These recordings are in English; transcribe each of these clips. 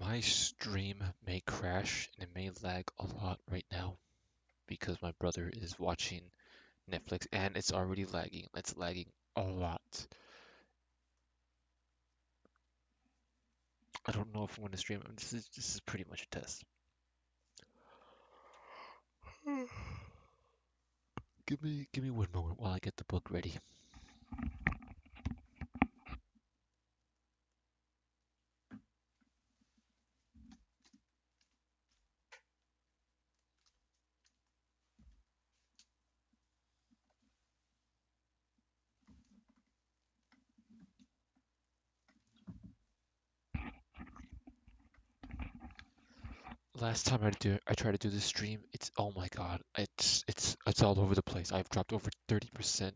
My stream may crash and it may lag a lot right now because my brother is watching Netflix and it's already lagging. It's lagging a lot. I don't know if I'm going to stream. This is pretty much a test. Give me one moment while I get the book ready. Last time I tried to do this stream, it's oh my god, it's all over the place. I've dropped over 30%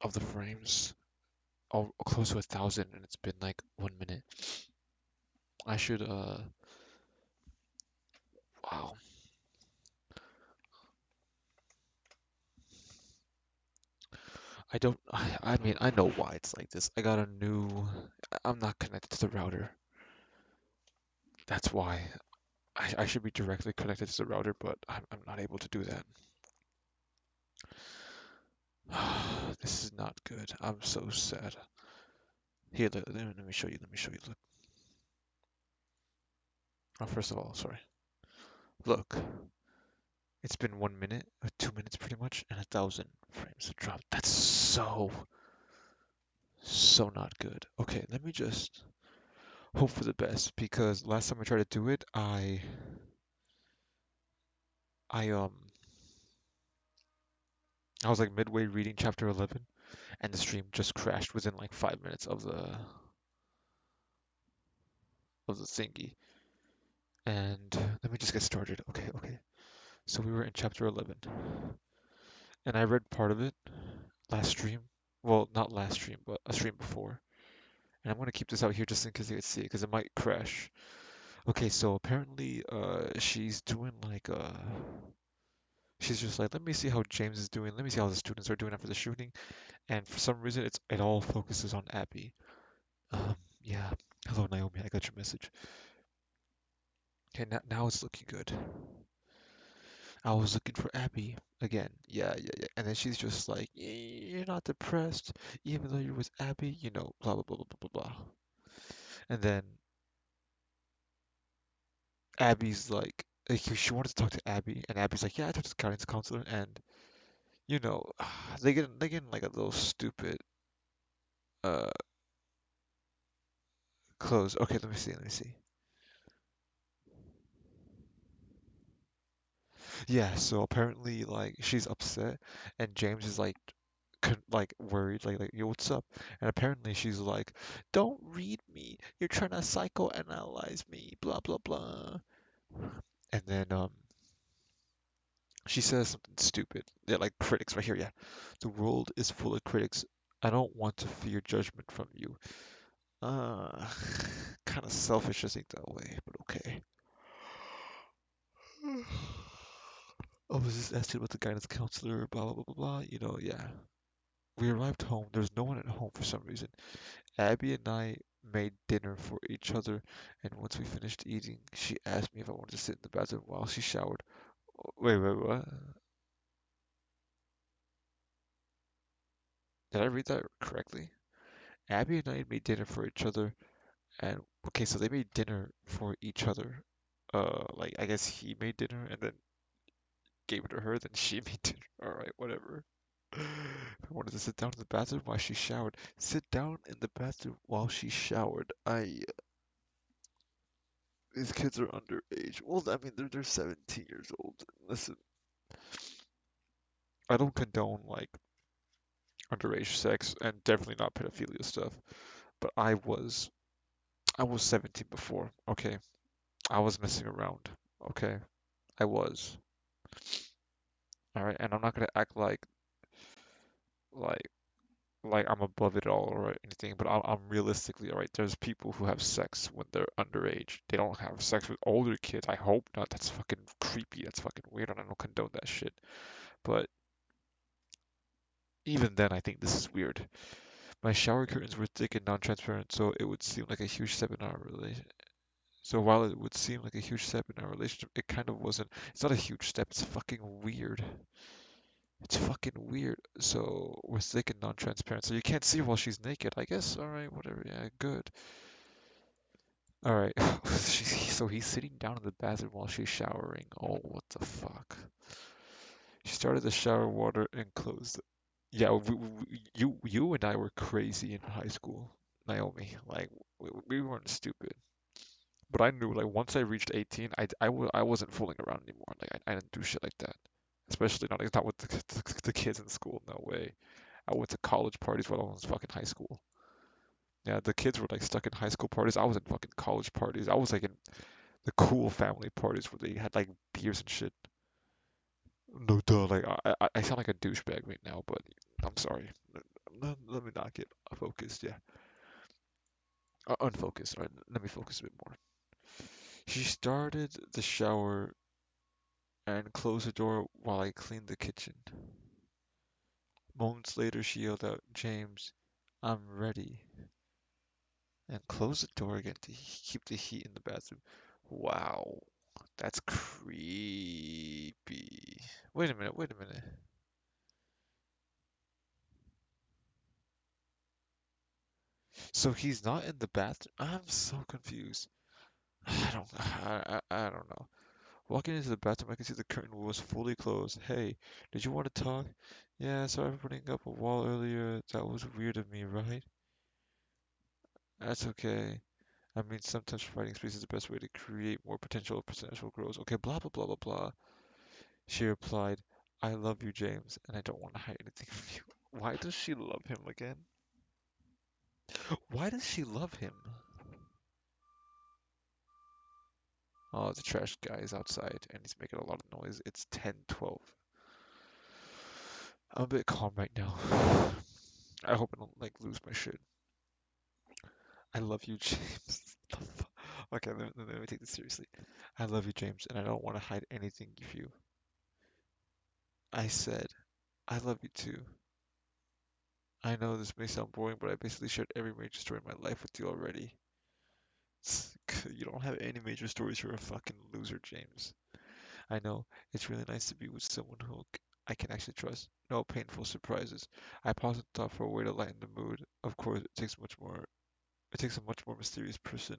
of the frames, oh, close to 1,000, and it's been like 1 minute. I should wow. I don't, I mean, I know why it's like this. I got a new, I'm not connected to the router. That's why. I should be directly connected to the router, but I'm not able to do that. This is not good. I'm so sad. Here, let me show you. Let me show you. Look. Oh, first of all, sorry. Look, it's been 1 minute, 2 minutes pretty much, and 1,000 frames have dropped. That's so not good. Okay, let me just hope for the best because last time I tried to do it, I I was like midway reading chapter 11 and the stream just crashed within like 5 minutes of the thingy. And let me just get started. Okay, okay. So we were in chapter 11 and I read part of it last stream. Well, not last stream, but a stream before. And I'm gonna keep this out here just in case you can see it because it might crash. Okay, so apparently she's doing like she's just like let me see how James is doing. Let me see how the students are doing after the shooting. And for some reason it all focuses on Abby. Yeah. Hello, Naomi. I got your message. Okay, now it's looking good. I was looking for Abby again. Yeah, yeah, yeah. And then she's just like, You're not depressed, even though you're with Abby, blah, blah, blah, blah, blah, blah, blah. And then Abby's like, she wanted to talk to Abby, and Abby's like, Yeah, I talked to the guidance counselor, and, you know, they get in like a little stupid, uh, clothes. Okay, let me see. Yeah, so apparently, like, she's upset, and James is like worried, like, yo, what's up? And apparently she's like, don't read me. You're trying to psychoanalyze me, blah blah blah. And then she says something stupid. Yeah, like critics right here. Yeah, the world is full of critics. I don't want to fear judgment from you. Uh, kind of selfish to think that way, but okay. I was just asking about the guidance counselor, blah blah blah blah blah. Yeah. We arrived home. There's no one at home for some reason. Abby and I made dinner for each other, and once we finished eating, she asked me if I wanted to sit in the bathroom while she showered. Wait, what? Did I read that correctly? Abby and I made dinner for each other, and okay, so they made dinner for each other. Like I guess he made dinner and then gave it to her, then she made dinner. All right, whatever. I wanted to sit down in the bathroom while she showered. Sit down in the bathroom while she showered. These kids are underage. Well, I mean, they're 17 years old. Listen, I don't condone like underage sex and definitely not pedophilia stuff. But I was 17 before. Okay, I was messing around. Okay, I was. All right, and I'm not gonna act like like I'm above it all or anything. But I'm realistically all right. There's people who have sex when they're underage. They don't have sex with older kids. I hope not. That's fucking creepy. That's fucking weird, and I don't condone that shit. But even then, I think this is weird. My shower curtains were thick and non-transparent, so it would seem like a huge step in our relation. So while it would seem like a huge step in our relationship, it kind of wasn't. It's not a huge step. It's fucking weird. It's fucking weird. So we're thick and non-transparent, so you can't see her while she's naked. I guess. All right, whatever. Yeah, good. All right. So he's sitting down in the bathroom while she's showering. Oh, what the fuck? She started the shower water and closed it. Yeah, you and I were crazy in high school, Naomi. Like we weren't stupid. But I knew like once I reached 18, I wasn't fooling around anymore. Like I didn't do shit like that. Especially not with the kids in school. No way. I went to college parties while I was fucking high school. Yeah, the kids were like stuck in high school parties. I was in fucking college parties. I was like in the cool family parties where they had like beers and shit. No duh, like I sound like a douchebag right now, but I'm sorry. Let me not get focused. Yeah, unfocused. All right, let me focus a bit more. She started the shower and closed the door while I cleaned the kitchen. Moments later, she yelled out, "James, I'm ready," and closed the door again to keep the heat in the bathroom. Wow, that's creepy. Wait a minute, wait a minute. So he's not in the bathroom? I'm so confused. I don't know. Walking into the bathroom, I can see the curtain was fully closed. Hey, did you want to talk? Yeah, sorry for putting up a wall earlier. That was weird of me, right? That's okay. I mean, sometimes providing space is the best way to create more potential growth. Okay, blah, blah, blah, blah, blah. She replied, I love you, James, and I don't want to hide anything from you. Why does she love him again? Why does she love him? Oh, the trash guy is outside and he's making a lot of noise. It's 10:12. I'm a bit calm right now. I hope I don't like lose my shit. I love you, James. Okay, let me take this seriously. I love you, James, and I don't want to hide anything from you. I said, I love you too. I know this may sound boring, but I basically shared every major story in my life with you already. You don't have any major stories. You're a fucking loser, James. I know it's really nice to be with someone who I can actually trust. No painful surprises. I paused and thought for a way to lighten the mood. Of course, it takes much more. It takes a much more mysterious person.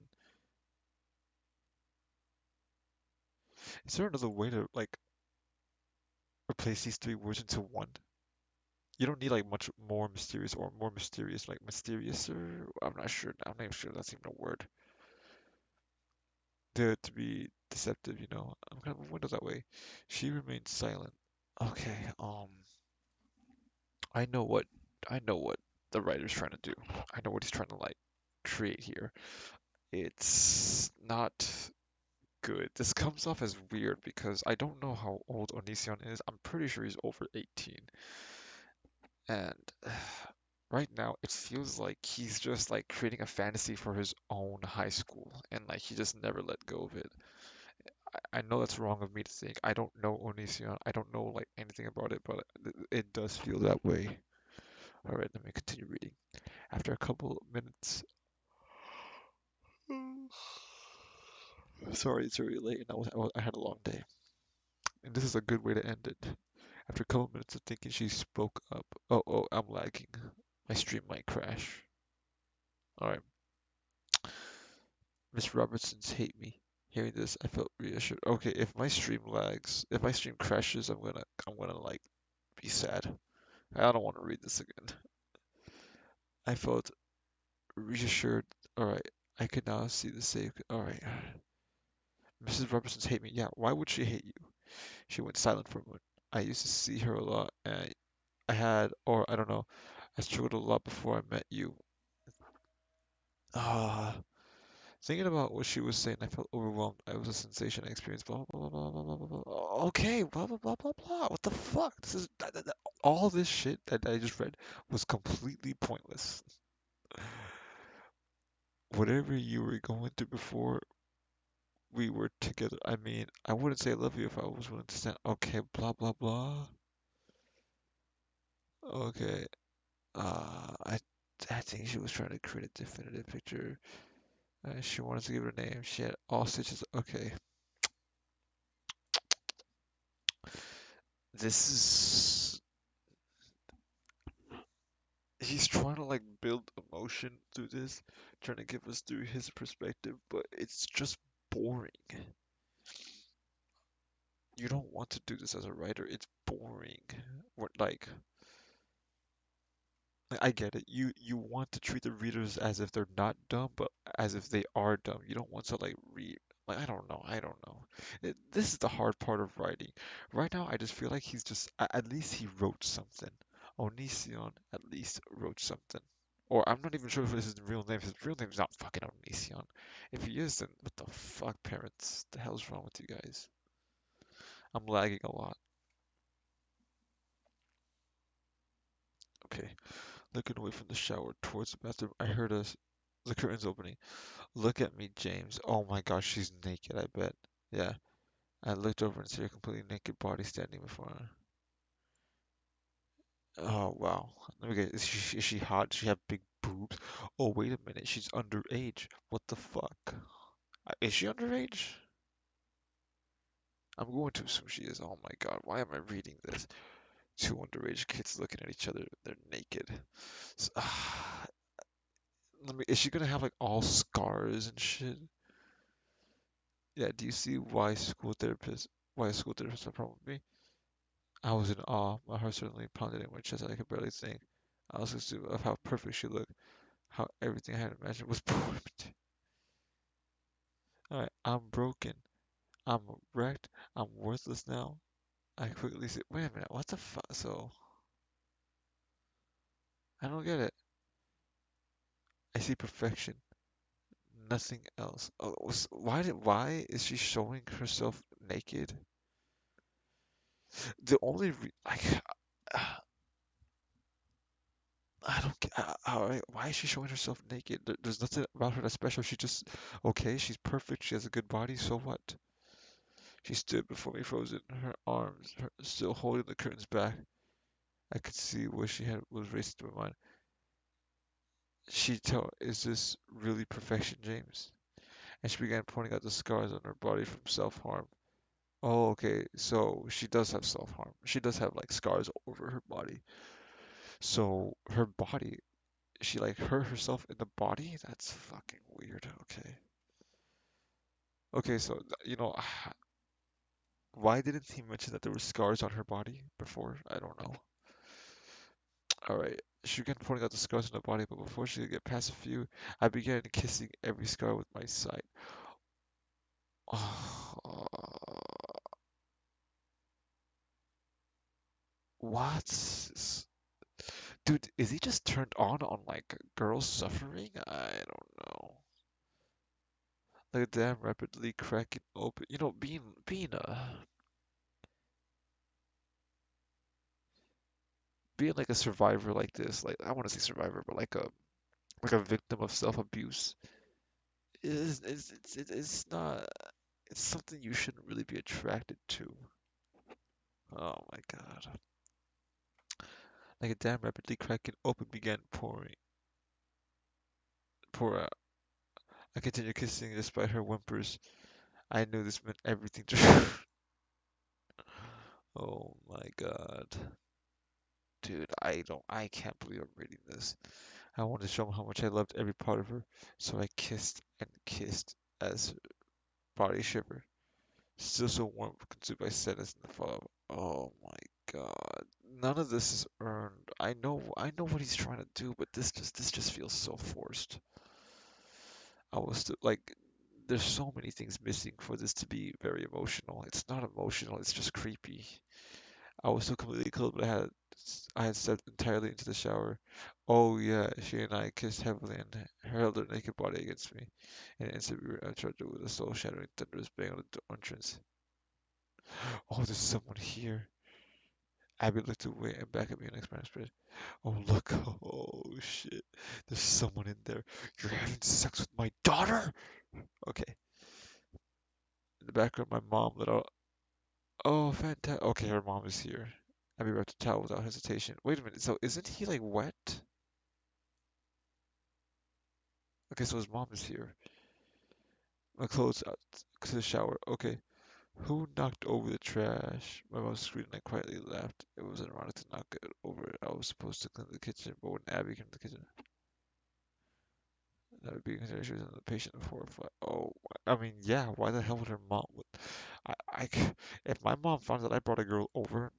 Is there another way to like replace these three words into one? You don't need like much more mysterious or more mysterious, like mysterious or I'm not sure. I'm not even sure that's even a word. To be deceptive, you know. I'm kind of a window that way. She remained silent. Okay, I know what I know what the writer's trying to do. I know what he's trying to like create here. It's not good. This comes off as weird because I don't know how old Onision is. I'm pretty sure he's over 18. And right now it feels like he's just like creating a fantasy for his own high school and like he just never let go of it. I know that's wrong of me to think. I don't know Onision. I don't know like anything about it, but it does feel that way. All right, let me continue reading. After a couple minutes, sorry, it's really late and I had a long day. And this is a good way to end it. After a couple minutes of thinking, she spoke up. Oh, I'm lagging. My stream might crash. All right. Miss Robertson's hate me. Hearing this, I felt reassured. Okay, if my stream lags, if my stream crashes, I'm gonna like be sad. I don't want to read this again. I felt reassured. All right, I could now see the safe. All right. Mrs. Robertson's hate me. Yeah, why would she hate you? She went silent for a moment. I used to see her a lot, and I had, or I don't know, I struggled a lot before I met you. Ah, thinking about what she was saying, I felt overwhelmed. I was a sensation. I experienced blah blah blah blah blah blah blah. Blah. Okay, blah blah blah blah blah. What the fuck? This is all this shit that I just read was completely pointless. Whatever you were going through before we were together, I mean, I wouldn't say I love you if I was willing to stand. Okay, blah blah blah. Okay, I I think she was trying to create a definitive picture. She wanted to give it a name. She had all stitches. Okay, this is. He's trying to like build emotion through this, trying to give us through his perspective, but it's just boring. You don't want to do this as a writer. It's boring. Like, I get it. You want to treat the readers as if they're not dumb, but as if they are dumb. You don't want to like read. Like, I don't know. I don't know. This is the hard part of writing. Right now, I just feel like he's just at least he wrote something. Onision at least wrote something. Or I'm not even sure if this is his real name. His real name's not fucking Onision. If he is, then what the fuck, parents? The hell's wrong with you guys? I'm lagging a lot. Okay. Looking away from the shower towards the bathroom, I heard the curtains opening. Look at me, James. Oh my gosh, she's naked, I bet. Yeah. I looked over and saw her completely naked body standing before her. Oh wow. Let me get, is she hot? Does she have big boobs? Oh, wait a minute. She's underage. What the fuck? Is she underage? I'm going to assume she is. Oh my god, why am I reading this? Two underage kids looking at each other. They're naked. S- is she gonna have like all scars and shit? Yeah, do you see why school therapists are problem with me? I was in awe. My heart suddenly pounded in my chest. I could barely think. I was consumed of how perfect she looked, how everything I had imagined was perfect. Alright, I'm broken. I'm wrecked. I'm worthless now. I quickly said, wait a minute, what the fuck? So, I don't get it. I see perfection, nothing else. Oh, why is she showing herself naked? The only like, I don't get why is she showing herself naked? There's nothing about her that's special. She just okay. She's perfect. She has a good body. So what? She stood before me, frozen, her arms still holding the curtains back. I could see what she had was racing through my mind. She tell, is this really perfection, James? And she began pointing out the scars on her body from self-harm. Oh, okay. So she does have self-harm. She does have like scars over her body. So her body, she like hurt herself in the body? That's fucking weird. Okay. Okay, so why didn't he mention that there were scars on her body before? I don't know. All right. She began pointing out the scars on the body, but before she could get past a few, I began kissing every scar with my sight. What? Dude, is he just turned on like girls suffering? I don't know. Like a dam rapidly cracking open. Being like a survivor like this, like I want to say survivor, but like a victim of self-abuse it's not it's something you shouldn't really be attracted to. Oh my God. Like a dam rapidly cracking open began pour out. I continued kissing despite her whimpers. I knew this meant everything to her. Oh my God. Dude, I can't believe I'm reading this. I wanted to show him how much I loved every part of her, so I kissed and kissed as her body shivered. Still so warm, consumed by sadness in the fall. Oh my God. None of this is earned. I know what he's trying to do, but this just feels so forced. I was still like, there's so many things missing for this to be very emotional. It's not emotional, it's just creepy. I was so completely cold, but I had stepped entirely into the shower. Oh yeah, she and I kissed heavily and held her naked body against me. In an instant, we were uncharted with a soul-shattering thunderous bang on the entrance. Oh, there's someone here. Abby looked away and back at me in expression. Oh, look. Oh, shit. There's someone in there. You're having sex with my daughter? Okay. In the background, my mom let out. Oh, fantastic. Okay, her mom is here. Abby wrapped a towel without hesitation. Wait a minute. So isn't he like wet? Okay, so his mom is here. My clothes out to the shower. Okay. Who knocked over the trash? My mom screamed and I quietly laughed. It was ironic to knock it over. I was supposed to clean the kitchen, but when Abby came to the kitchen, that would be considered she was the patient of horrified. Oh, I mean, yeah. Why the hell would her mom? If my mom found that I brought a girl over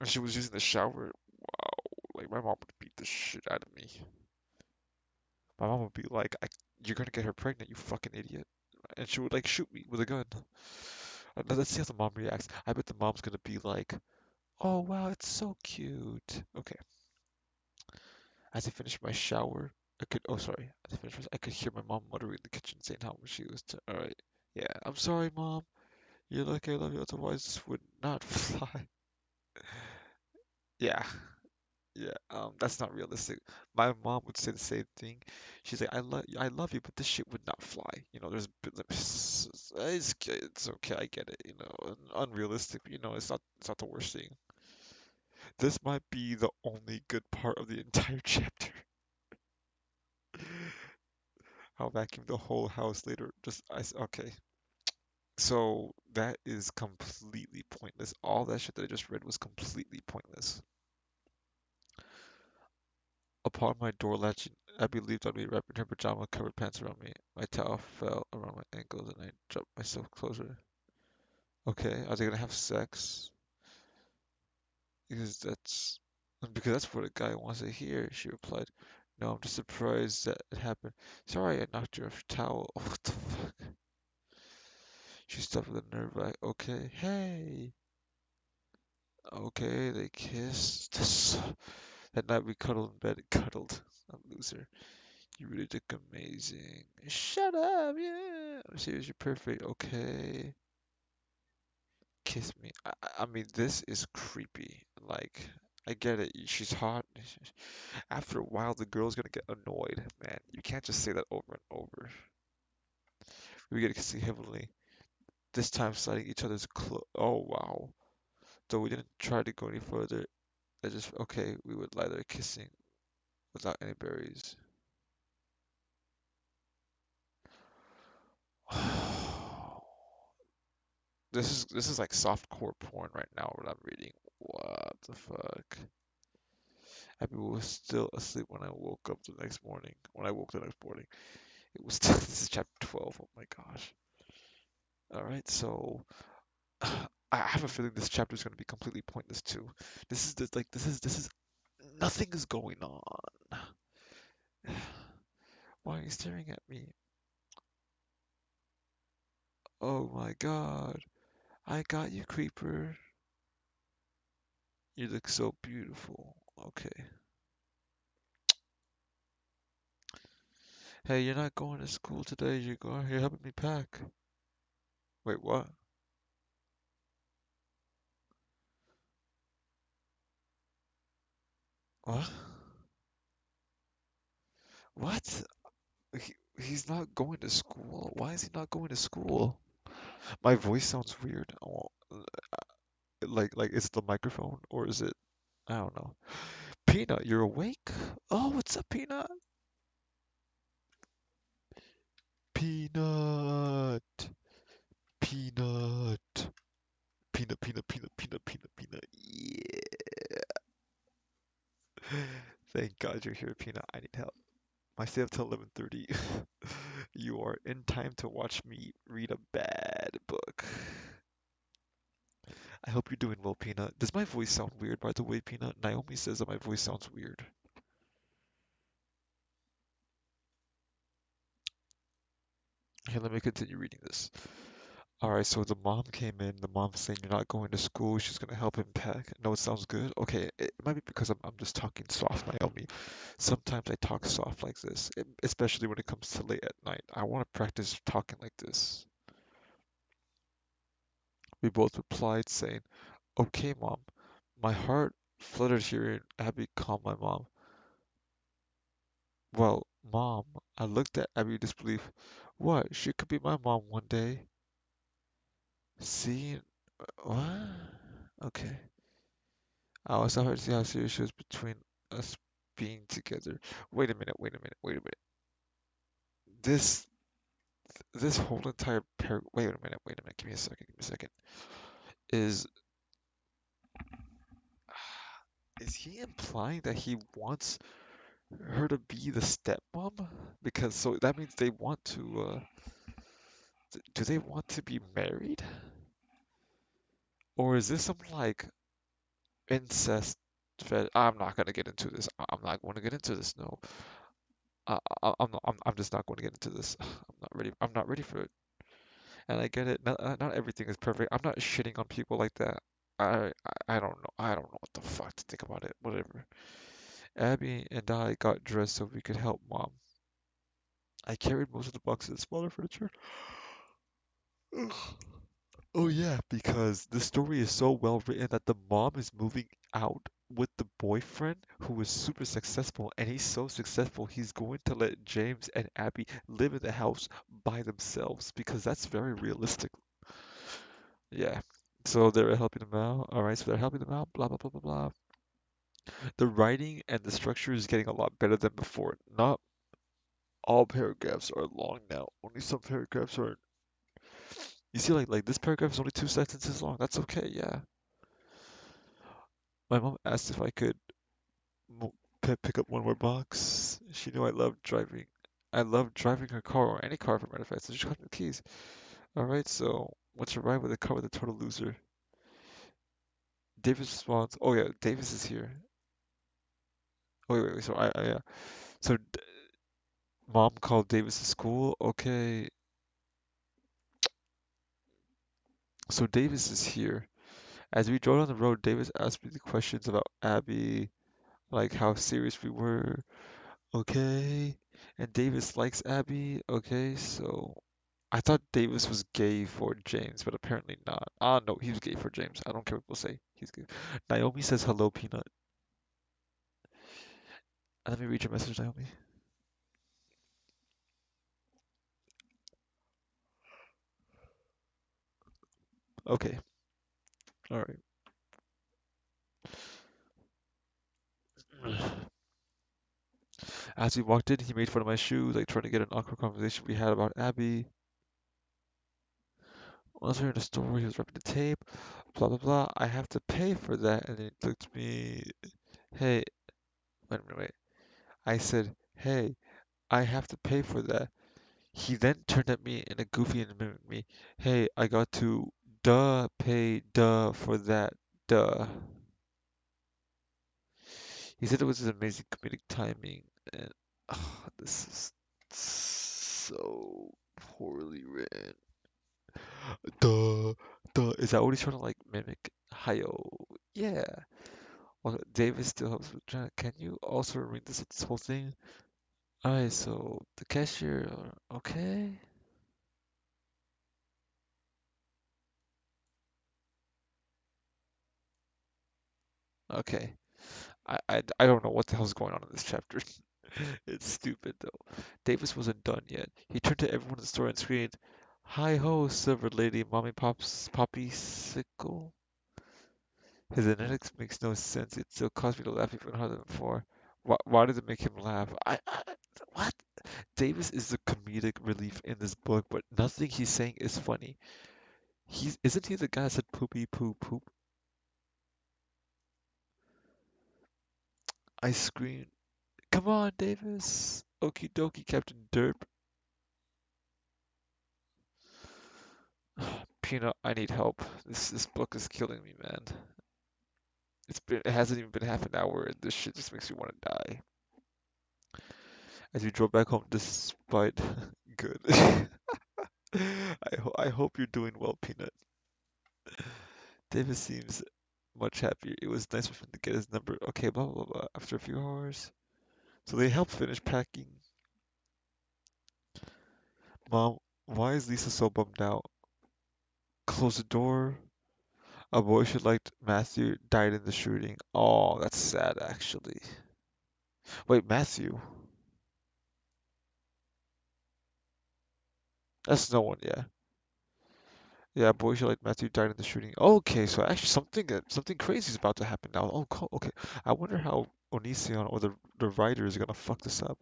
and she was using the shower, wow, like my mom would beat the shit out of me. My mom would be like, "You're gonna get her pregnant, you fucking idiot," and she would like shoot me with a gun. Let's see how the mom reacts. I bet the mom's gonna be like, "Oh wow, it's so cute." Okay. As I finished my shower, oh sorry, as I finished, I could hear my mom muttering in the kitchen saying how much she was all right. Yeah, I'm sorry, mom. You're lucky I love you, otherwise this would not fly. Yeah, yeah. That's not realistic. My mom would say the same thing. She's like, I love you, but this shit would not fly. It's okay, I get it. Unrealistic. But, it's not the worst thing. This might be the only good part of the entire chapter. I'll vacuum the whole house later. Okay. So that is completely pointless. All that shit that I just read was completely pointless. Upon my door latching, Abby leaped on me, wrapping her pajama covered pants around me. My towel fell around my ankles and I dropped myself closer. Okay, are they gonna have sex? Because that's what a guy wants to hear, she replied. No, I'm just surprised that it happened. Sorry I knocked you off your towel. Oh, what the fuck? She stopped with a nerve like, okay, hey. Okay, they kissed. That night we cuddled in bed. Cuddled. I'm a loser. You really look amazing. Shut up, yeah. Seriously, you're perfect. Okay. Kiss me. I mean, this is creepy. Like, I get it. She's hot. After a while, the girl's gonna get annoyed, man. You can't just say that over and over. We get kissing heavily. This time sliding each other's clothes. Oh, wow. Though we didn't try to go any further. Okay, we would lie there kissing without any berries. This is like softcore porn right now what I'm reading. What the fuck? Abby was still asleep when I woke up the next morning. When I woke the next morning, it was still this is chapter 12. Oh my gosh. All right, so I have a feeling this chapter is going to be completely pointless too. This is just like this is nothing is going on. Why are you staring at me? Oh my god. I got you, creeper. You look so beautiful. Okay. Hey, you're not going to school today. You're helping me pack. Wait, what? What? What? He's not going to school. Why is he not going to school? My voice sounds weird. Oh, like is it the microphone or is it? I don't know. Peanut, you're awake? Oh, what's up, Peanut? Peanut, peanut, peanut. Yeah. Thank God you're here, Peanut. I need help. I stay up till 11:30. You are in time to watch me read a bad book. I hope you're doing well, Peanut. Does my voice sound weird, by the way, Peanut? Naomi says that my voice sounds weird. Okay, let me continue reading this. Alright, so the mom came in. The mom's saying you're not going to school. She's gonna help him pack. No, it sounds good. Okay, it might be because I'm just talking soft, Naomi. Sometimes I talk soft like this, especially when it comes to late at night. I want to practice talking like this. We both replied, saying, okay, Mom. My heart fluttered hearing Abby call my mom. Well, Mom, I looked at Abby in disbelief. What? She could be my mom one day. See? What? Okay. I also heard to see how serious she was between us being together. Wait a minute. this this whole entire wait a minute, give me a second. Is is he implying that he wants her to be the stepmom? Because so that means they want to do they want to be married? Or is this some like incest fed? I'm not gonna get into this. I'm not going to get into this. No, I'm just not going to get into this. I'm not ready. I'm not ready for it. And I get it. Not everything is perfect. I'm not shitting on people like that. I don't know. I don't know what the fuck to think about it. Whatever. Abby and I got dressed so we could help mom. I carried most of the boxes of smaller furniture. Oh yeah, because the story is so well written that the mom is moving out with the boyfriend who is super successful, and he's so successful he's going to let James and Abby live in the house by themselves because that's very realistic. Yeah. So they're helping them out. All right, so they're helping them out. Blah blah blah blah blah. The writing and the structure is getting a lot better than before. Not all paragraphs are long now. Only some paragraphs are. You see, like this paragraph is only 2 sentences long. That's okay. Yeah. My mom asked if I could mo- pick up one more box. She knew I loved driving. I loved driving her car or any car for matter of fact. So she got me the keys. All right. So once you arrive with a car with a total loser, Davis responds. Oh yeah, Davis is here. Oh wait. So yeah. So mom called Davis to school. Okay. So Davis is here. As we drove down the road, Davis asked me the questions about Abby, like how serious we were. Okay. And Davis likes Abby. Okay. So I thought Davis was gay for James, but apparently not. Ah, no, he was gay for James. I don't care what people say. He's gay. Naomi says hello, Peanut. Let me read your message, Naomi. Okay. All right. As we walked in, he made fun of my shoes, like trying to get an awkward conversation we had about Abby. Once we were in the store, he was ripping the tape. Blah blah blah. I have to pay for that, and he looked at me. Hey, wait a minute, wait. I said, hey, I have to pay for that. He then turned at me in a goofy and mimicked me. Hey, I got to pay for that, duh. He said it was his amazing comedic timing, and this is so poorly written. Duh, duh. Is that what he's trying to like mimic? Hiyo. Yeah. Well, David still helps with Jack. Can you also read this whole thing? Alright, so the cashier, okay. Okay. I don't know what the hell's going on in this chapter. It's stupid though. Davis wasn't done yet. He turned to everyone in the store and screamed, "Hi ho, Silver Lady, Mommy Pop's Poppy Sickle." His analytics makes no sense. It still caused me to laugh even harder than before. Why did it make him laugh? What? Davis is the comedic relief in this book, but nothing he's saying is funny. Isn't he the guy that said poopy poo poop? I screamed, "Come on, Davis! Okie dokie, Captain Derp." Peanut, I need help. This book is killing me, man. It hasn't even been half an hour, and this shit just makes me want to die. As we drove back home, despite good. I hope you're doing well, Peanut. Davis seems much happier. It was nice of him to get his number. Okay, blah blah blah. After a few hours, so they helped finish packing. Mom, why is Lisa so bummed out? Close the door. A boy she liked, Matthew, died in the shooting. Oh, that's sad, actually. Wait, Matthew? That's no one, yeah. Yeah, boy she liked, Matthew, died in the shooting. Okay, so actually something crazy is about to happen now. Oh, cool. Okay. I wonder how Onision or the writer is gonna fuck this up.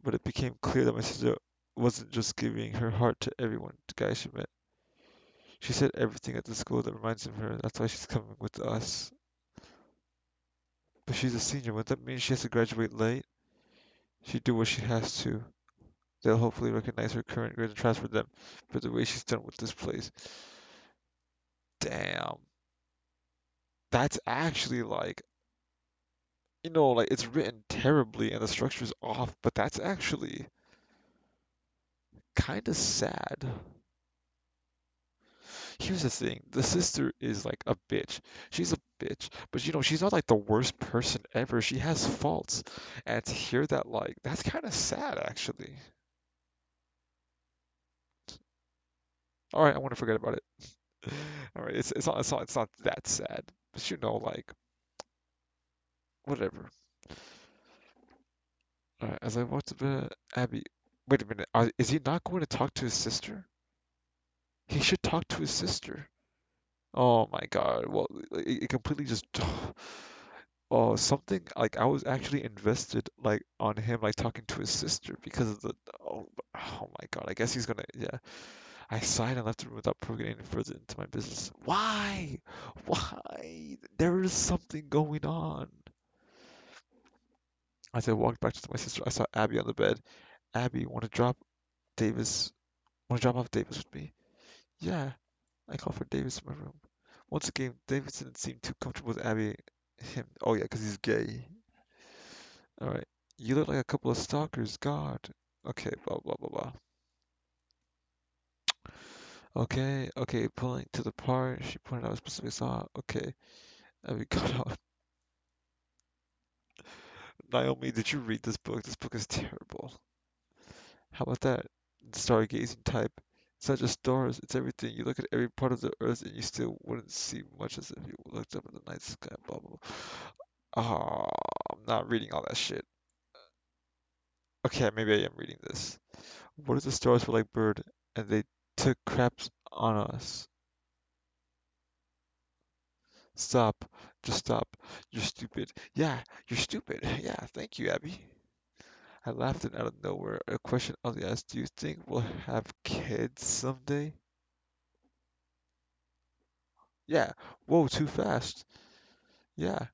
But it became clear that my sister wasn't just giving her heart to everyone, the guy she met. She said everything at the school that reminds him of her. That's why she's coming with us. But she's a senior. Would that mean she has to graduate late? She do what she has to. They'll hopefully recognize her current grades and transfer them. But the way she's done with this place, damn, that's actually like, like it's written terribly and the structure's off, but that's actually kind of sad. Here's the thing, the sister is like a bitch. She's a bitch, but she's not like the worst person ever. She has faults. And to hear that, like, that's kind of sad actually. All right, I want to forget about it. All right, it's not that sad. But like whatever. All right, as I walked to bed, Abby, wait a minute. Is he not going to talk to his sister? He should talk to his sister. Oh my God. Well, it completely just oh, something like I was actually invested like on him like talking to his sister because of the oh my God. I guess he's gonna yeah. I sighed and left the room without probing any further into my business. Why? Why? There is something going on. As I walked back to my sister, I saw Abby on the bed. Abby, Davis? Want to drop off Davis with me? Yeah. I called for Davis in my room. Once again, Davis didn't seem too comfortable with Abby. Him. Oh yeah, 'cause he's gay. All right. You look like a couple of stalkers. God. Okay. Blah blah blah blah. Okay. Okay. Pulling to the part. She pointed out a specific saw. Okay. Abby got out. Naomi, did you read this book? This book is terrible. How about that? Stargazing type. It's not just stars, it's everything. You look at every part of the earth and you still wouldn't see much as if you looked up at the night sky, blah blah blah. Ah, I'm not reading all that shit. Okay, maybe I am reading this. What if the stars were like bird and they took craps on us? Stop. Just stop. You're stupid. Yeah, you're stupid. Yeah, thank you, Abby. I laughed and out of nowhere, a question Ollie asked, do you think we'll have kids someday? Yeah. Whoa, too fast. Yeah.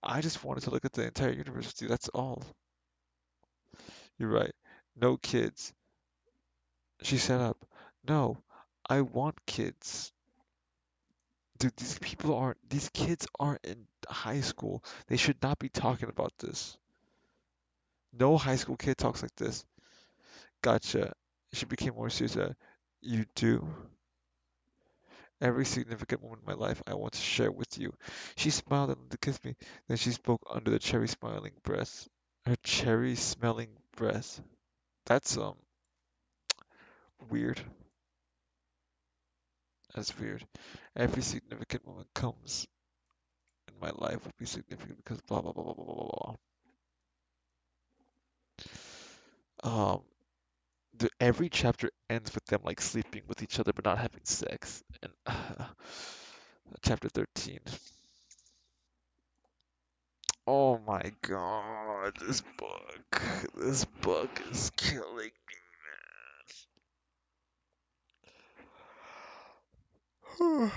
I just wanted to look at the entire universe with you, that's all. You're right. No kids. She sat up. No, I want kids. Dude, these kids aren't in high school. They should not be talking about this. No high school kid talks like this. Gotcha. She became more serious. You do? Every significant moment in my life I want to share with you. She smiled and kissed me. Then she spoke under the cherry smiling breath. Her cherry smelling breath. That's weird. That's weird. Every significant moment comes in my life will be significant because blah blah blah blah blah blah blah. Every chapter ends with them like sleeping with each other but not having sex. And chapter 13. Oh my God, this book is killing me.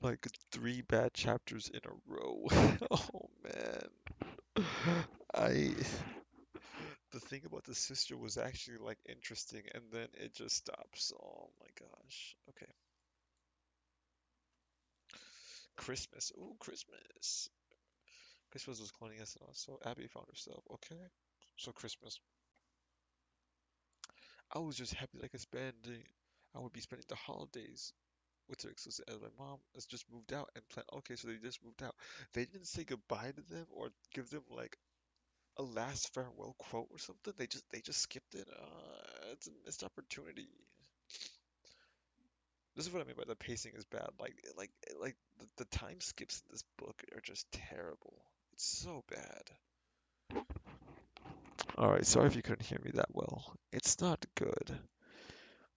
Like three bad chapters in a row. Oh man. I the thing about the sister was actually like interesting and then it just stops. Oh my gosh. Okay. Christmas. Ooh, Christmas. Christmas was cloning us and also Abby found herself. Okay. So Christmas. I was just happy that I would be spending the holidays with her exclusive as my mom has just moved out and plan okay, so they just moved out. They didn't say goodbye to them or give them like a last farewell quote or something. They just skipped it. It's a missed opportunity. This is what I mean by the pacing is bad. Like the time skips in this book are just terrible. It's so bad. Alright, sorry if you couldn't hear me that well. It's not good.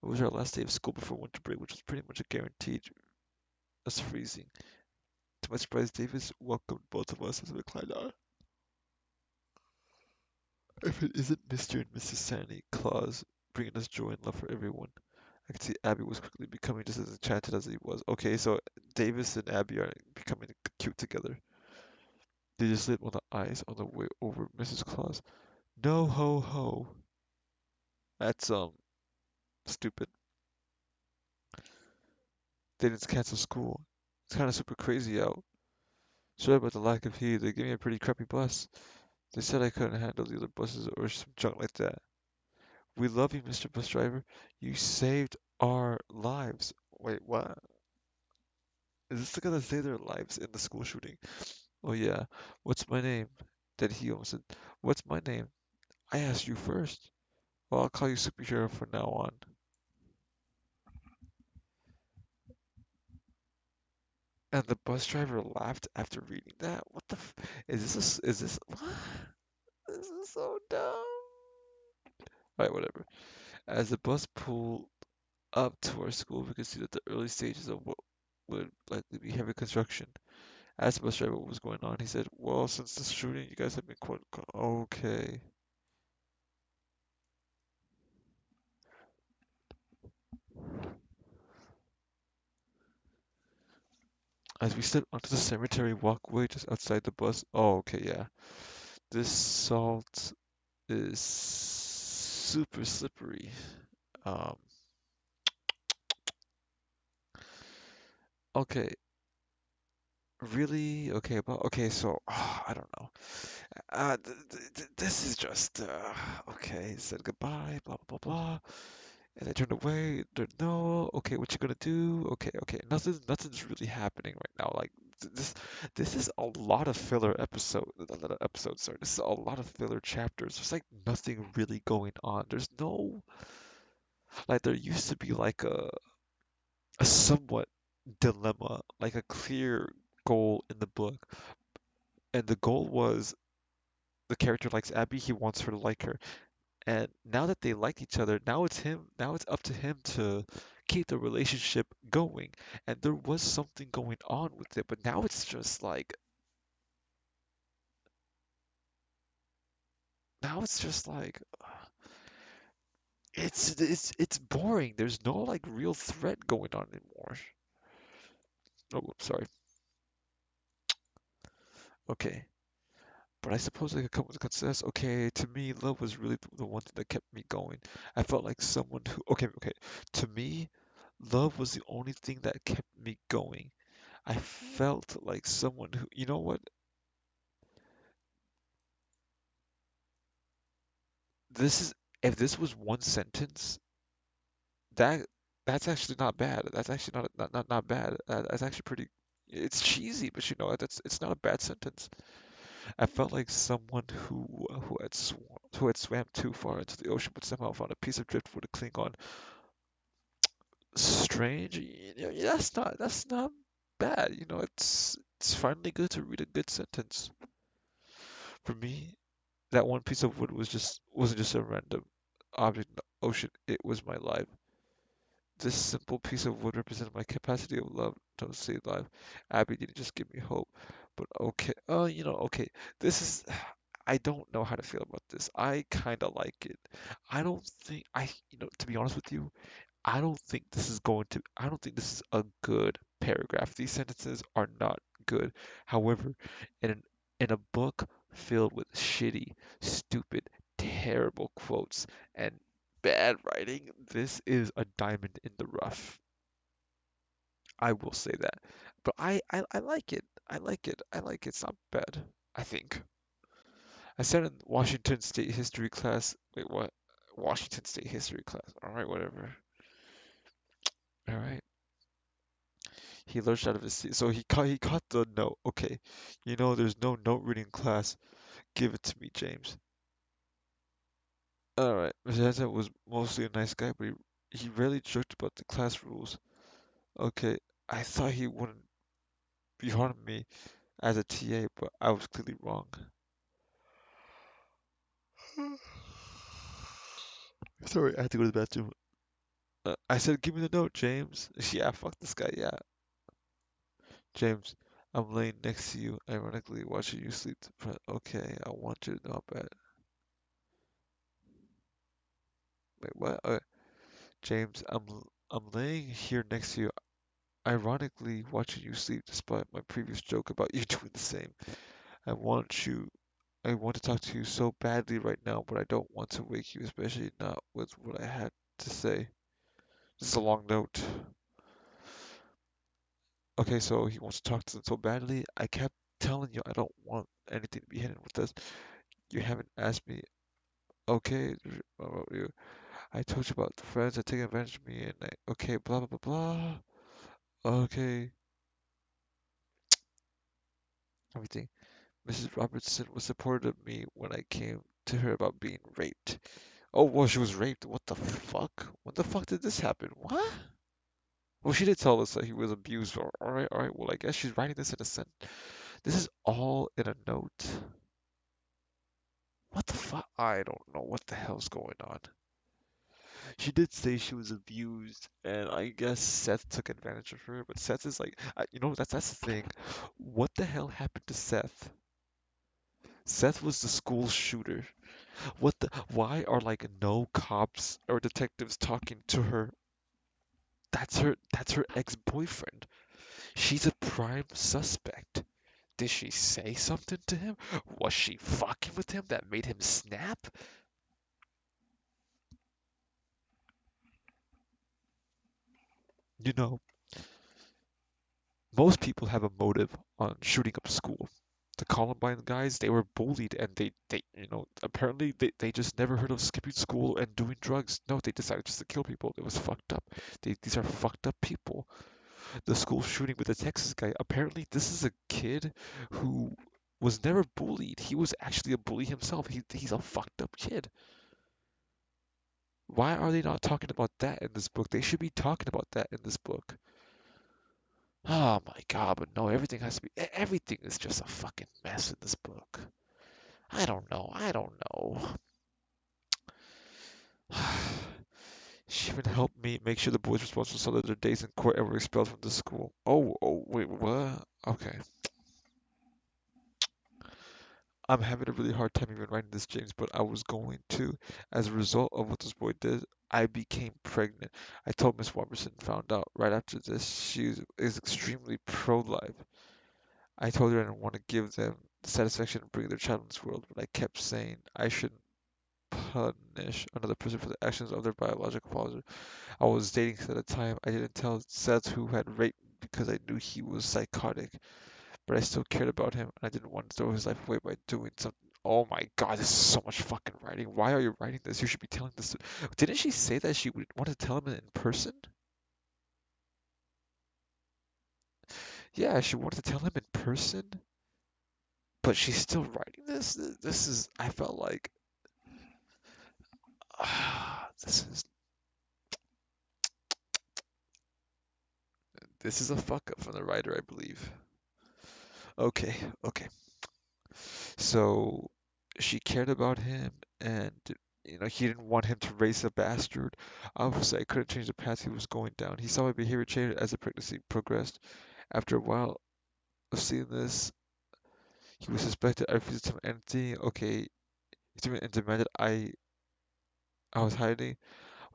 It was our last day of school before winter break, which was pretty much a guaranteed us freezing. To my surprise, Davis welcomed both of us as we climbed out. If it isn't Mr. and Mrs. Santa Claus bringing us joy and love for everyone. I could see Abby was quickly becoming just as enchanted as he was. Okay, so Davis and Abby are becoming cute together. They just lit one of the eyes on the way over Mrs. Claus. No ho ho. That's stupid. They didn't cancel school. It's kind of super crazy out. Sorry about the lack of heat. They gave me a pretty crappy bus. They said I couldn't handle the other buses or some junk like that. We love you, Mr. Bus Driver. You saved our lives. Wait, what? Is this gonna save their lives in the school shooting? Oh yeah. What's my name? Then he almost said, what's my name? I asked you first. Well, I'll call you superhero from now on. And the bus driver laughed after reading that. What the is is this what? This is so dumb. Alright, whatever. As the bus pulled up to our school, we could see that the early stages of what would likely be heavy construction. As the bus driver what was going on, he said, well, since the shooting, you guys have been quite okay. As we stepped onto the cemetery walkway just outside the bus, oh, okay, yeah. This salt is super slippery. Um, okay, really? Okay, okay, so I don't know. This is just okay. Said goodbye, blah blah blah blah, and I turned away. No, okay, what you gonna do? Okay, okay, nothing's really happening right now. Like this is a lot of filler episodes. Sorry, this is a lot of filler chapters. There's like nothing really going on. There's no like there used to be like a somewhat dilemma, like a clear goal in the book, and the goal was the character likes Abby, he wants her to like her. And now that they like each other, now it's up to him to keep the relationship going. And there was something going on with it, but now it's just like now it's just like it's boring. There's no like real threat going on anymore. Oh, sorry. Okay. But I suppose I could come with a consensus. Okay, to me, love was really the one thing that kept me going. I felt like someone who, okay. To me, love was the only thing that kept me going. I felt like someone who, you know what? This is, if this was one sentence, that that's actually not bad. That's actually not bad. That's actually pretty. It's cheesy, but you know that's it's not a bad sentence. I felt like someone who had swam too far into the ocean, but somehow found a piece of driftwood to cling on. Strange. That's not bad. You know, it's finally good to read a good sentence. For me, that one piece of wood wasn't just a random object in the ocean. It was my life. This simple piece of wood represented my capacity of love to save life. Abby didn't just give me hope, but okay. Oh, you know, okay. This is. I don't know how to feel about this. I kind of like it. I don't think to be honest with you, I don't think this is a good paragraph. These sentences are not good. However, in an, in a book filled with shitty, stupid, terrible quotes and bad writing, this is a diamond in the rough. I will say that. But I like it. I like it. I like it. It's not bad, I think. I said in Washington State history class. Wait, what? Washington State history class. All right, whatever. All right. He lurched out of his seat. So he caught the note. Okay. You know, there's no note reading class. Give it to me, James. Alright. Mr. was mostly a nice guy, but he rarely joked about the class rules. Okay. I thought he wouldn't be harming me as a TA, but I was clearly wrong. Sorry, I had to go to the bathroom. I said, give me the note, James. Yeah, fuck this guy, yeah. James, I'm laying next to you, ironically watching you sleep. Okay, I want you to know about it. Wait, what? James, I'm laying here next to you, ironically watching you sleep despite my previous joke about you doing the same. I want you I want to talk to you so badly right now, but I don't want to wake you, especially not with what I had to say. This is a long note. Okay, so he wants to talk to them so badly. I kept telling you I don't want anything to be hidden with us. You haven't asked me. Okay, what about you? I told you about the friends that take advantage of me, and okay, blah blah blah blah. Okay, everything. Mrs. Robertson was supportive of me when I came to her about being raped. Oh, well, she was raped. What the fuck? When the fuck did this happen? What? Well, she did tell us that he was abused. All right. Well, I guess she's writing this in a sentence. This is all in a note. What the fuck? I don't know what the hell's going on. She did say she was abused, and I guess Seth took advantage of her. But Seth is like, that's the thing. What the hell happened to Seth? Seth was the school shooter. What the? Why are like no cops or detectives talking to her? That's her ex-boyfriend. She's a prime suspect. Did she say something to him? Was she fucking with him that made him snap? You know, most people have a motive on shooting up school. The Columbine guys, they were bullied and apparently they just never heard of skipping school and doing drugs. No, they decided just to kill people. It was fucked up. These are fucked up people. The school shooting with the Texas guy, apparently this is a kid who was never bullied. He was actually a bully himself. He's a fucked up kid. Why are they not talking about that in this book? They should be talking about that in this book. Oh my god, but no, everything has to be. Everything is just a fucking mess in this book. I don't know. I don't know. She even helped me make sure the boys responsible so that their days in court ever expelled from the school. Wait, what? Okay. I'm having a really hard time even writing this, James, but I was going to. As a result of what this boy did, I became pregnant. I told Miss Robertson, found out right after this is extremely pro-life. I told her I didn't want to give them the satisfaction of bringing their child into this world, but I kept saying I shouldn't punish another person for the actions of their biological father. I was dating Seth at the time. I didn't tell Seth who had raped me because I knew he was psychotic, but I still cared about him, and I didn't want to throw his life away by doing something. Oh my god, this is so much fucking writing. Why are you writing this? You should be telling this. Didn't she say that she would want to tell him in person? Yeah, she wanted to tell him in person, but she's still writing this. This is. I felt like this is a fuck up from the writer, I believe. Okay, okay. So she cared about him, and he didn't want him to raise a bastard. Obviously, I couldn't change the path he was going down. He saw my behavior change as the pregnancy progressed. After a while of seeing this, he was suspected. I refused to tell him anything. Okay, he told me and demanded I was hiding.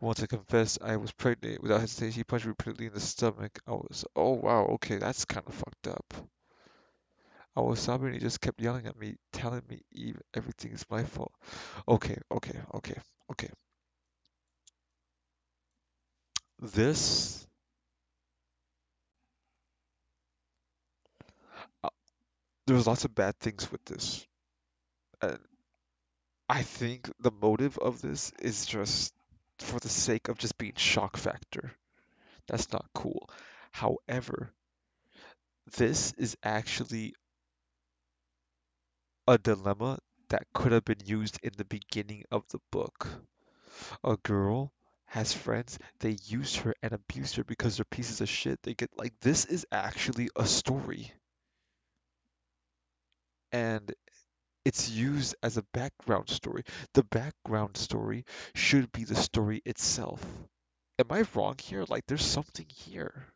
Once I confessed I was pregnant without hesitation, he punched me repeatedly in the stomach. Oh wow, okay, that's kind of fucked up. I was sobbing and he just kept yelling at me, telling me even everything is my fault. Okay. This, uh, there's lots of bad things with this. And I think the motive of this is just for the sake of just being shock factor. That's not cool. However, this is actually a dilemma that could have been used in the beginning of the book. A girl has friends, they use her and abuse her because they're pieces of shit. They get like this is actually a story. And it's used as a background story. The background story should be the story itself. Am I wrong here? Like, there's something here.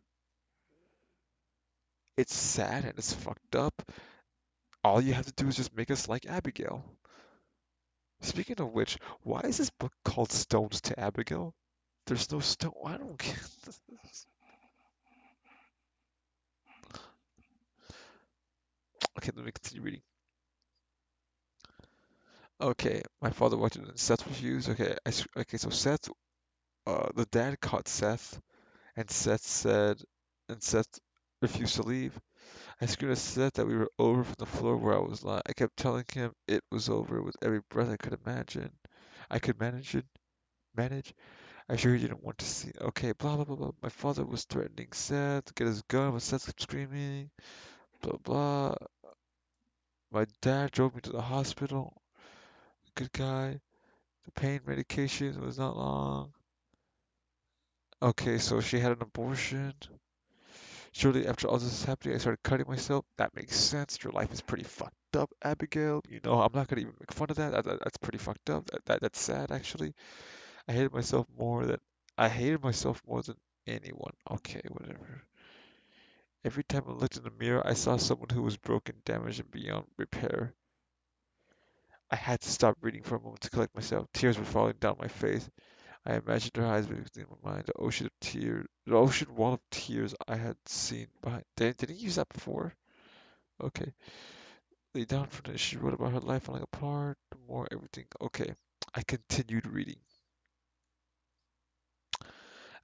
It's sad and it's fucked up. All you have to do is just make us like Abigail. Speaking of which, why is this book called Stones to Abigail? There's no stone. I don't get this. Okay, let me continue reading. Okay, my father watched it in Seth reviews. Okay, okay, so Seth, the dad caught Seth, and Seth said, and Seth refused to leave. I screamed at Seth that we were over from the floor where I was lying. I kept telling him it was over with every breath I could imagine. I could manage it, manage. I sure he didn't want to see. Okay, blah blah blah blah. My father was threatening Seth to get his gun, but Seth kept screaming. Blah blah. My dad drove me to the hospital. Good guy. The pain medication was not long. Okay, so she had an abortion. Shortly after all this was happening, I started cutting myself. That makes sense. Your life is pretty fucked up, Abigail. You know, I'm not gonna even make fun of that. That's pretty fucked up. That's sad, actually. I hated myself more than I hated myself more than anyone. Okay, whatever. Every time I looked in the mirror, I saw someone who was broken, damaged, and beyond repair. I had to stop reading for a moment to collect myself. Tears were falling down my face. I imagined her eyes within my mind, the ocean of tears, the ocean wall of tears I had seen behind. Did he use that before? Okay. Lay down from it. She wrote about her life falling apart, the more everything. Okay. I continued reading.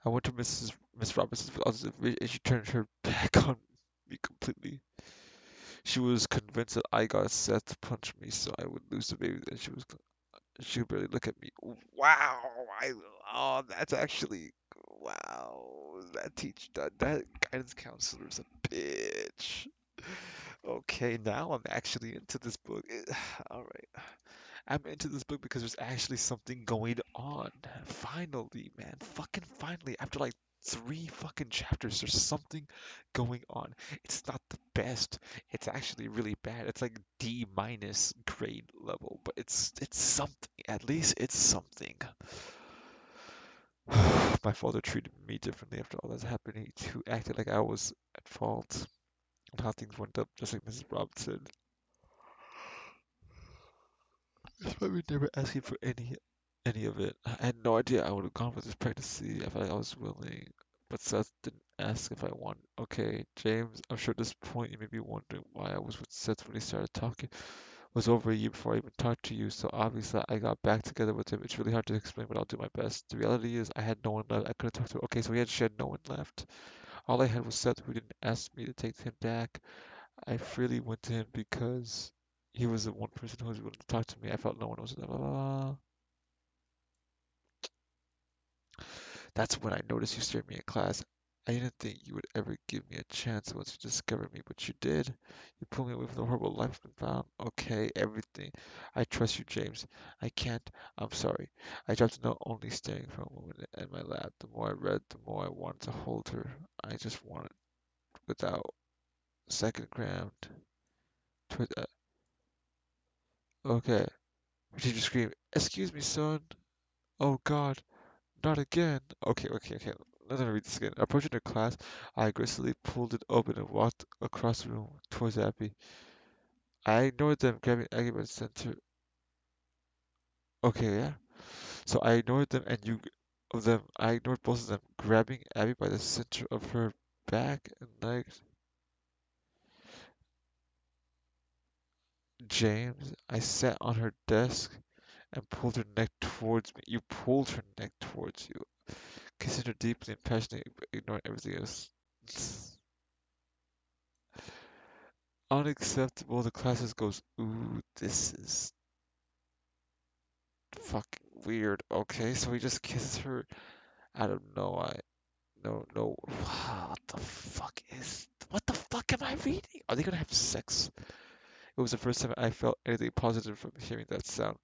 I went to Miss Robinson's office and she turned her back on me completely. She was convinced that I got Seth to punch me so I would lose the baby, and she could barely look at me. Wow, I oh that's actually wow. That guidance counselor's a bitch. Okay, now I'm actually into this book. All right. I'm into this book because there's actually something going on. Finally, man. Fucking finally. After like three fucking chapters, there's something going on. It's not the best. It's actually really bad. It's like D minus grade level, but it's something. At least it's something. My father treated me differently after all that's happened. He too acted like I was at fault and how things went up, just like Mrs. Robinson. Despite me never asking for any of it. I had no idea I would have gone with this pregnancy if I was willing. But Seth didn't ask if I wanted. Okay, James, I'm sure at this point you may be wondering why I was with Seth when he started talking. It was over a year before I even talked to you, so obviously I got back together with him. It's really hard to explain, but I'll do my best. The reality is I had no one left I could have talked to. Okay, so she had no one left. All I had was Seth, who didn't ask me to take him back. I freely went to him because he was the one person who was willing to talk to me. I felt no one was. Blah, blah, blah. That's when I noticed you staring me in class. I didn't think you would ever give me a chance once you discovered me, but you did. You pulled me away from the horrible life I've been found. Okay, everything. I trust you, James. I can't. I'm sorry. I dropped the note, only staring for a moment at my lap. The more I read, the more I wanted to hold her. I just wanted without second ground. Okay. The teacher screamed, "Excuse me, son." Oh God. Not again. Okay. Let me read this again. Approaching the class, I aggressively pulled it open and walked across the room towards Abby. I ignored them, grabbing Abby by the center. Okay, yeah. So I ignored them and you of them. I ignored both of them, grabbing Abby by the center of her back and legs. James, I sat on her desk and pulled her neck towards me. You pulled her neck towards you, kissing her deeply and passionately, ignoring everything else. Unacceptable. The classes goes, ooh, this is fucking weird. Okay, so he just kisses her out of no, no. Wow, what the fuck am I reading? Are they gonna have sex? It was the first time I felt anything positive from hearing that sound.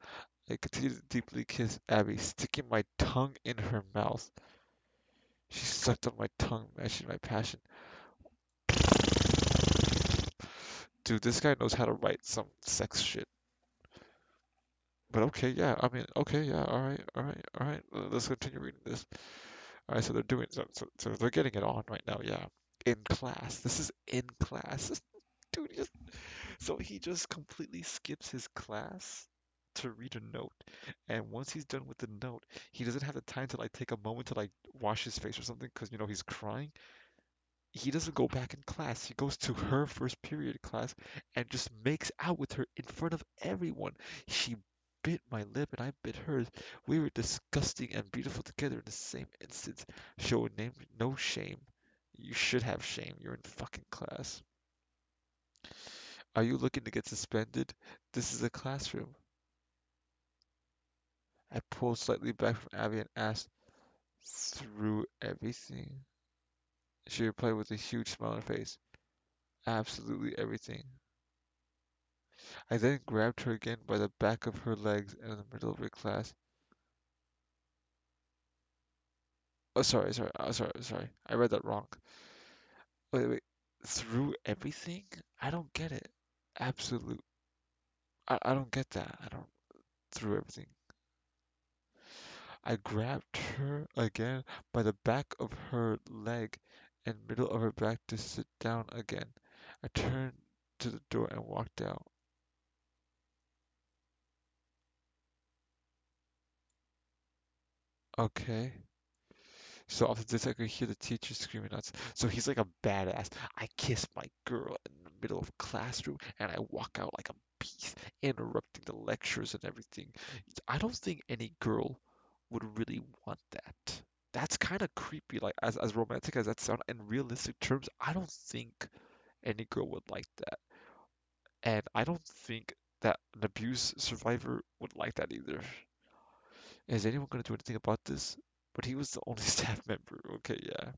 I continued to deeply kiss Abby, sticking my tongue in her mouth. She sucked on my tongue, matching my passion. Dude, this guy knows how to write some sex shit. But okay, yeah, I mean, okay, yeah, all right. Let's continue reading this. All right, so they're doing so they're getting it on right now, yeah. In class. This is in class. Dude, so he just completely skips his class. to read a note. And once he's done with the note, he doesn't have the time to like take a moment to like wash his face or something because he's crying. He doesn't go back in class. He goes to her first period class and just makes out with her in front of everyone. She bit my lip and I bit hers. We were disgusting and beautiful together in the same instant. Showing no shame. You should have shame. You're in fucking class. Are you looking to get suspended? This is a classroom. I pulled slightly back from Abby and asked, through everything? She replied with a huge smile on her face. Absolutely everything. I then grabbed her again by the back of her legs and in the middle of her class. Oh, sorry. I read that wrong. Wait. Through everything? I don't get it. Absolute. I don't get that. I don't. Through everything. I grabbed her again by the back of her leg and middle of her back to sit down again. I turned to the door and walked out. Okay. So after this, I could hear the teacher screaming out. So he's like a badass. I kiss my girl in the middle of classroom, and I walk out like a beast, interrupting the lectures and everything. I don't think any girl would really want that. That's kind of creepy. Like as romantic as that sounds, in realistic terms, I don't think any girl would like that, and I don't think that an abuse survivor would like that either. Is anyone going to do anything about this? But he was the only staff member. Okay, yeah.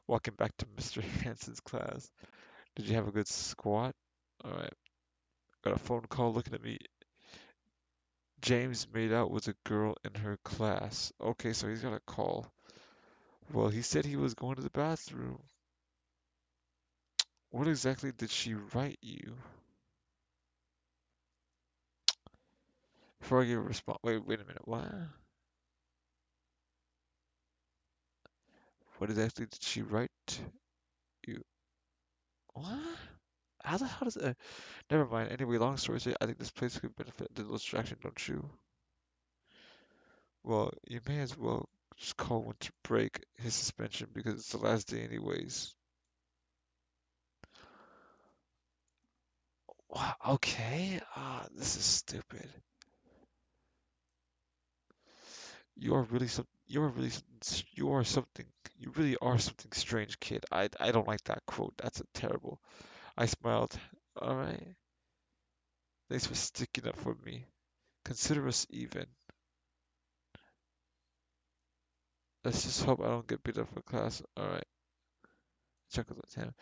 Walking back to Mr. Hanson's class. Did you have a good squat? Alright. Got a phone call looking at me. James made out with a girl in her class. Okay, so he's got a call. Well, he said he was going to the bathroom. What exactly did she write you? Before I give a response. Wait a minute. What? What exactly did she write you? What? How the hell does it? Never mind. Anyway, long story short, I think this place could benefit the distraction, don't you? Well, you may as well just call winter break his suspension because it's the last day anyways. Wow, okay. This is stupid. You are something. You really are something strange, kid. I don't like that quote. That's a terrible. I smiled. All right. Thanks for sticking up for me. Consider us even. Let's just hope I don't get beat up for class. All right. Chuckles at him.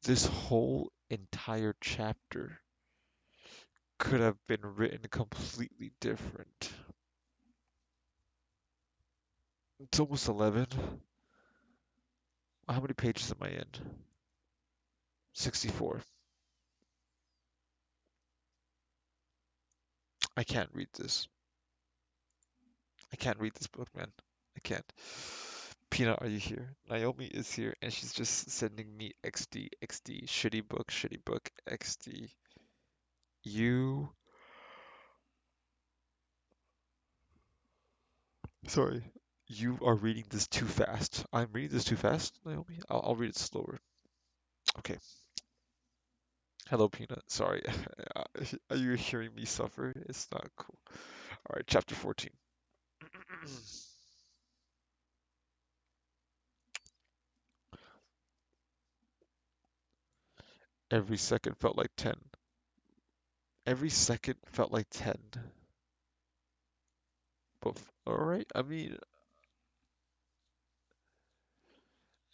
This whole entire chapter could have been written completely different. It's almost 11. How many pages am I in? 64. I can't read this. I can't read this book, man. I can't. Peanut, are you here? Naomi is here, and she's just sending me XD, XD, shitty book, XD. You, sorry, you are reading this too fast. I'm reading this too fast, Naomi. I'll read it slower. Okay. Hello, Peanut. Sorry. Are you hearing me suffer? It's not cool. All right, chapter 14. Every second felt like 10. Every second felt like 10. But all right, I mean,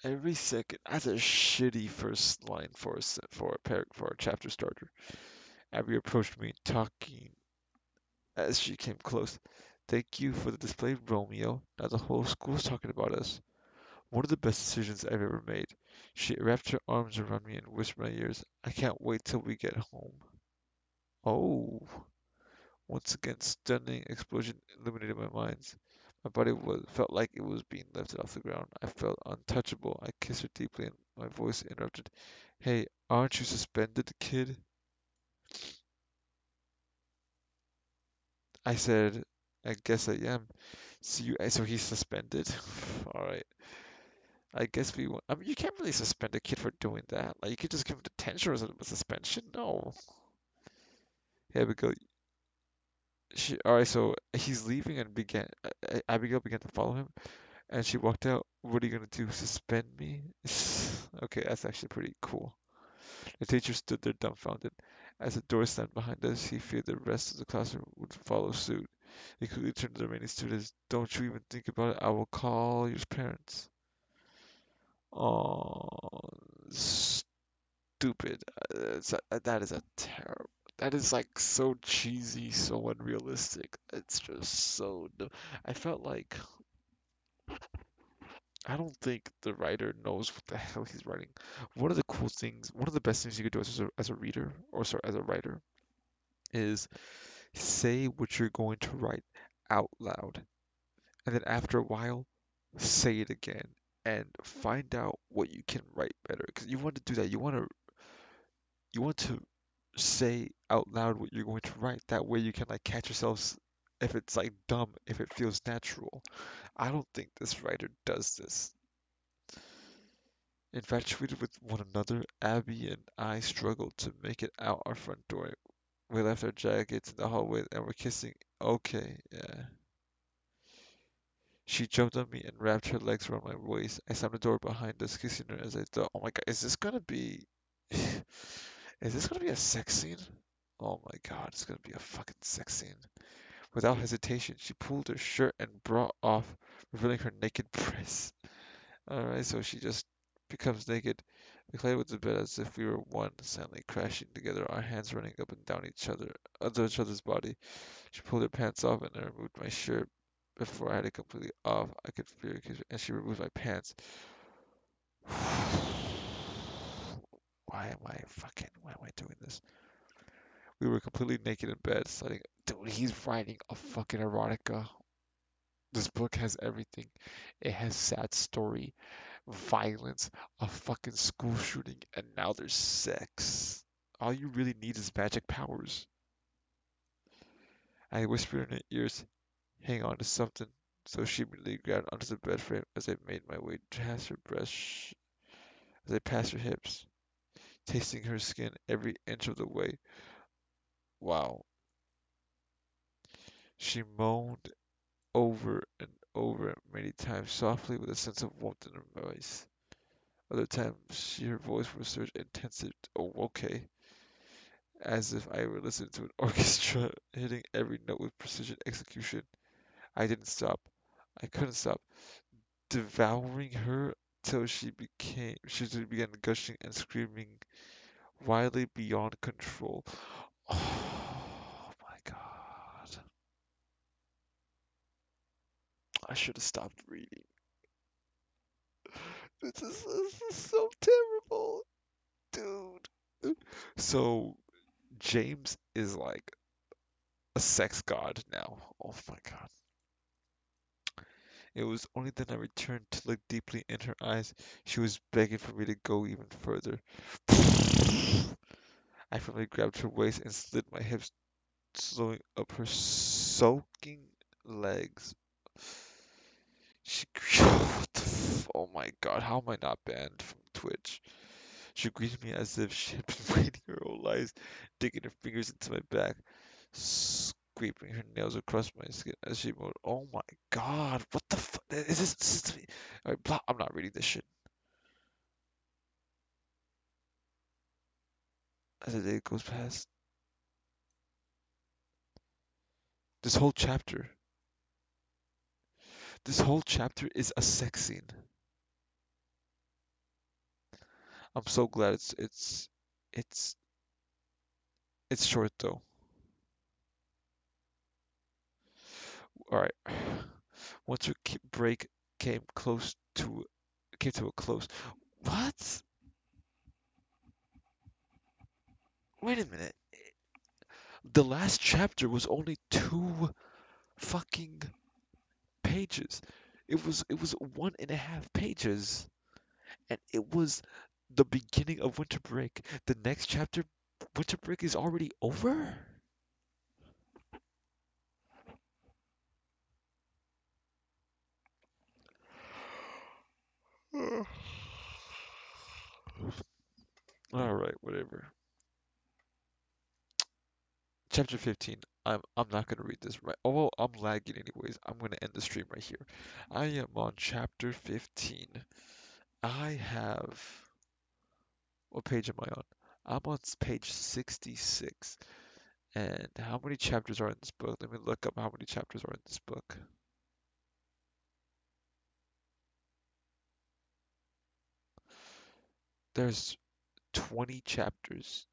every second. That's a shitty first line for for a chapter starter. Abby approached me, talking as she came close. Thank you for the display, Romeo. Now the whole school's talking about us. One of the best decisions I've ever made. She wrapped her arms around me and whispered in my ears, I can't wait till we get home. Oh. Once again, stunning explosion illuminated my mind. My body felt like it was being lifted off the ground. I felt untouchable. I kissed her deeply, and my voice interrupted. Hey, aren't you suspended, kid? I said, I guess I am. So he's suspended. All right. I guess we. I mean, you can't really suspend a kid for doing that. Like, you could just give him detention or a suspension. No. Here we go. All right. So he's leaving and Abigail began to follow him, and she walked out. What are you gonna do? Suspend me? Okay, that's actually pretty cool. The teacher stood there dumbfounded. As the door slammed behind us, he feared the rest of the classroom would follow suit. He quickly turned to the remaining students. Don't you even think about it. I will call your parents. Oh, stupid. That is a terrible. That is like so cheesy, so unrealistic. It's just so dumb. I felt like I don't think the writer knows what the hell he's writing. One of the cool things, one of the best things you could do as a reader, or sorry, as a writer, is say what you're going to write out loud, and then after a while, say it again, and find out what you can write better. Because you want to do that. You want to say out loud what you're going to write. That way you can like catch yourselves if it's like dumb, if it feels natural. I don't think this writer does this. Infatuated with one another, Abby and I struggled to make it out our front door. We left our jackets in the hallway and were kissing. Okay, yeah. She jumped on me and wrapped her legs around my waist. I slammed the door behind us, kissing her as I thought, oh my god, is this gonna be is this gonna be a sex scene? Oh my god, it's gonna be a fucking sex scene. Without hesitation, she pulled her shirt and bra off, revealing her naked breasts. Alright, so she just becomes naked. We played with the bed as if we were one, silently crashing together, our hands running up and down under each other's body. She pulled her pants off and I removed my shirt. Before I had it completely off, I could feel her kiss, and she removed my pants. Why am I doing this? We were completely naked in bed, sliding. Dude, he's writing a fucking erotica. This book has everything. It has sad story, violence, a fucking school shooting, and now there's sex. All you really need is magic powers. I whispered in her ears, hang on to something. So she immediately grabbed onto the bed frame as I made my way past her breast, as I passed her hips, tasting her skin every inch of the way. Wow. She moaned over and over many times softly with a sense of warmth in her voice. Other times her voice was surged intensive. Oh, okay. As if I were listening to an orchestra, hitting every note with precision execution. I didn't stop. I couldn't stop. Devouring her till she began gushing and screaming wildly beyond control. Oh my god. I should have stopped reading. This is so terrible, dude. So James is like a sex god now. Oh my god. It was only then I returned to look deeply in her eyes. She was begging for me to go even further. I firmly grabbed her waist and slid my hips, slowing up her soaking legs. She, oh my god, how am I not banned from Twitch? She greeted me as if she had been waiting her whole life, digging her fingers into my back, scraping her nails across my skin as she moved. Oh my god, what the fuck? Is this alright, I'm not reading this shit. As the day goes past, this whole chapter, this whole chapter is a sex scene. I'm so glad it's it's short though. All right. Once our break came close to came to a close. What? Wait a minute. The last chapter was only two fucking pages. It was 1.5 pages, and it was the beginning of winter break. The next chapter, winter break is already over. All right, whatever. Chapter 15. I'm not gonna read this right. Oh, well, I'm lagging anyways. I'm gonna end the stream right here. I am on chapter 15. I have what page am I on? I'm on page 66. And how many chapters are in this book? Let me look up how many chapters are in this book. There's 20 chapters.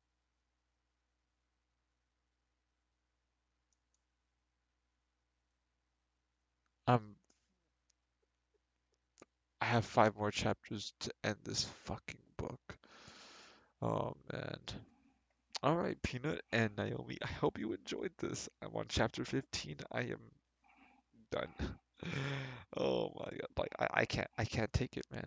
I'm I have 5 more chapters to end this fucking book. Oh man. All right, Peanut and Naomi, I hope you enjoyed this. I'm on chapter 15. I am done. Oh my God. Like I can't take it, man.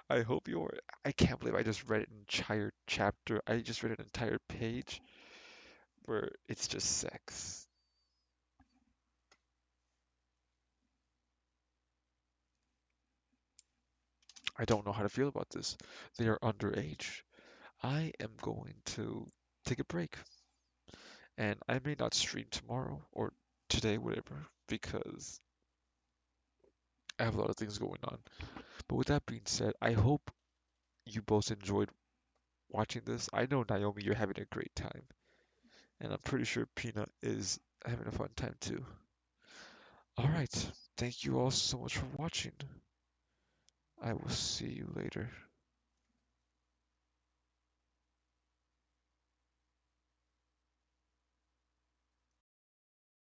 I hope you're I can't believe I just read an entire chapter. I just read an entire page where it's just sex. I don't know how to feel about this. They are underage. I am going to take a break and I may not stream tomorrow or today, whatever, because I have a lot of things going on. But with that being said, I hope you both enjoyed watching this. I know, Naomi, you're having a great time, and I'm pretty sure Peanut is having a fun time too. All right, thank you all so much for watching. I will see you later.